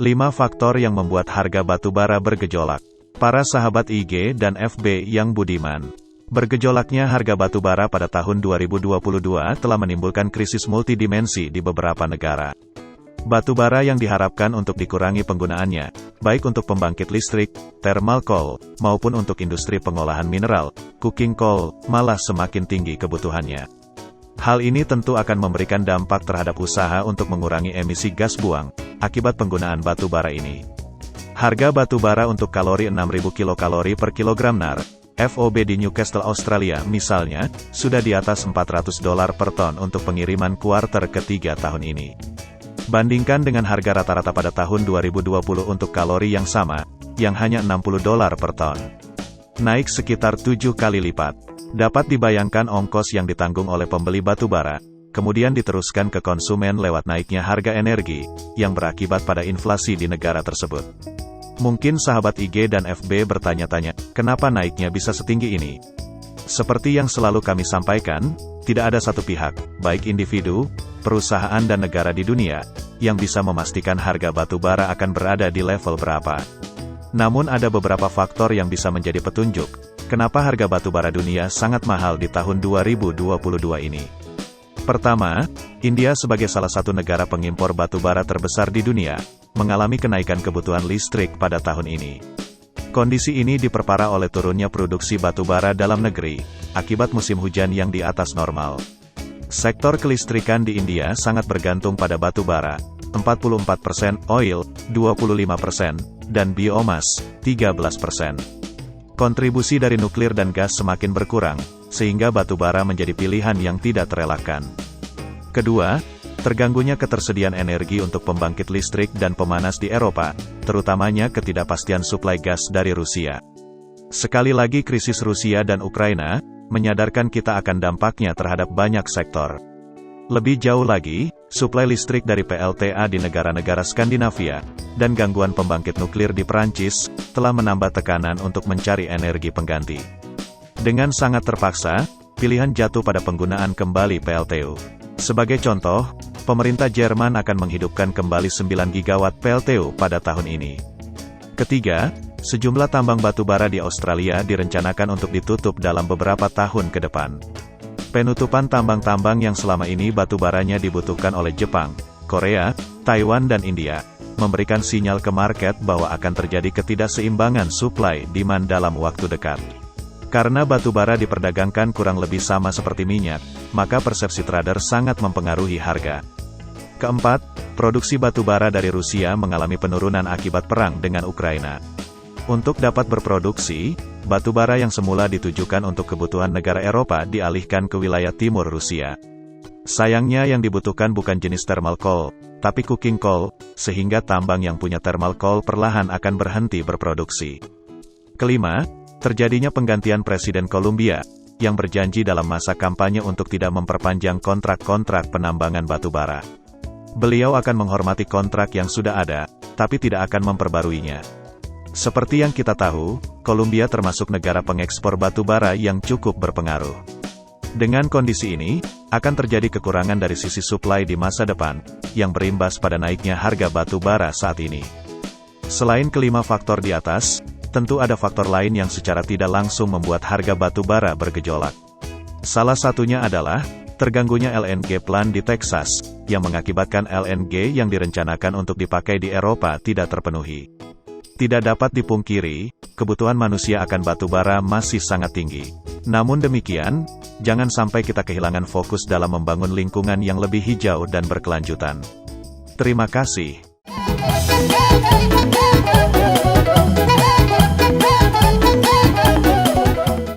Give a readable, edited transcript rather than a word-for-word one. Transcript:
5 faktor yang membuat harga batubara bergejolak. Para sahabat IG dan FB yang budiman. Bergejolaknya harga batubara pada tahun 2022 telah menimbulkan krisis multidimensi di beberapa negara. Batubara yang diharapkan untuk dikurangi penggunaannya, baik untuk pembangkit listrik, thermal coal, maupun untuk industri pengolahan mineral, coking coal, malah semakin tinggi kebutuhannya. Hal ini tentu akan memberikan dampak terhadap usaha untuk mengurangi emisi gas buang, akibat penggunaan batubara ini. Harga batubara untuk kalori 6.000 kilokalori per kilogram NAR, FOB di Newcastle, Australia misalnya, sudah di atas $400 per ton untuk pengiriman kuarter ketiga tahun ini. Bandingkan dengan harga rata-rata pada tahun 2020 untuk kalori yang sama, yang hanya $60 per ton. Naik sekitar 7 kali lipat. Dapat dibayangkan ongkos yang ditanggung oleh pembeli batubara, kemudian diteruskan ke konsumen lewat naiknya harga energi, yang berakibat pada inflasi di negara tersebut. Mungkin sahabat IG dan FB bertanya-tanya, kenapa naiknya bisa setinggi ini? Seperti yang selalu kami sampaikan, tidak ada satu pihak, baik individu, perusahaan dan negara di dunia, yang bisa memastikan harga batubara akan berada di level berapa. Namun ada beberapa faktor yang bisa menjadi petunjuk, kenapa harga batubara dunia sangat mahal di tahun 2022 ini. Pertama, India sebagai salah satu negara pengimpor batubara terbesar di dunia, mengalami kenaikan kebutuhan listrik pada tahun ini. Kondisi ini diperparah oleh turunnya produksi batubara dalam negeri, akibat musim hujan yang di atas normal. Sektor kelistrikan di India sangat bergantung pada batubara, 44%, oil, 25%, dan biomas, 13%. Kontribusi dari nuklir dan gas semakin berkurang, sehingga batubara menjadi pilihan yang tidak terelakkan. Kedua, terganggunya ketersediaan energi untuk pembangkit listrik dan pemanas di Eropa, terutamanya ketidakpastian suplai gas dari Rusia. Sekali lagi krisis Rusia dan Ukraina, menyadarkan kita akan dampaknya terhadap banyak sektor. Lebih jauh lagi, suplai listrik dari PLTA di negara-negara Skandinavia, dan gangguan pembangkit nuklir di Perancis, telah menambah tekanan untuk mencari energi pengganti. Dengan sangat terpaksa, pilihan jatuh pada penggunaan kembali PLTU. Sebagai contoh, pemerintah Jerman akan menghidupkan kembali 9 gigawatt PLTU pada tahun ini. Ketiga, sejumlah tambang batubara di Australia direncanakan untuk ditutup dalam beberapa tahun ke depan. Penutupan tambang-tambang yang selama ini batubaranya dibutuhkan oleh Jepang, Korea, Taiwan dan India, memberikan sinyal ke market bahwa akan terjadi ketidakseimbangan supply demand dalam waktu dekat. Karena batubara diperdagangkan kurang lebih sama seperti minyak, maka persepsi trader sangat mempengaruhi harga. Keempat, produksi batubara dari Rusia mengalami penurunan akibat perang dengan Ukraina. Untuk dapat berproduksi, batubara yang semula ditujukan untuk kebutuhan negara Eropa dialihkan ke wilayah timur Rusia. Sayangnya yang dibutuhkan bukan jenis thermal coal, tapi coking coal, sehingga tambang yang punya thermal coal perlahan akan berhenti berproduksi. Kelima, terjadinya penggantian Presiden Kolombia, yang berjanji dalam masa kampanye untuk tidak memperpanjang kontrak-kontrak penambangan batubara. Beliau akan menghormati kontrak yang sudah ada, tapi tidak akan memperbaruinya. Seperti yang kita tahu, Kolombia termasuk negara pengekspor batubara yang cukup berpengaruh. Dengan kondisi ini, akan terjadi kekurangan dari sisi suplai di masa depan, yang berimbas pada naiknya harga batubara saat ini. Selain kelima faktor di atas, tentu ada faktor lain yang secara tidak langsung membuat harga batubara bergejolak. Salah satunya adalah, terganggunya LNG plant di Texas, yang mengakibatkan LNG yang direncanakan untuk dipakai di Eropa tidak terpenuhi. Tidak dapat dipungkiri, kebutuhan manusia akan batubara masih sangat tinggi. Namun demikian, jangan sampai kita kehilangan fokus dalam membangun lingkungan yang lebih hijau dan berkelanjutan. Terima kasih.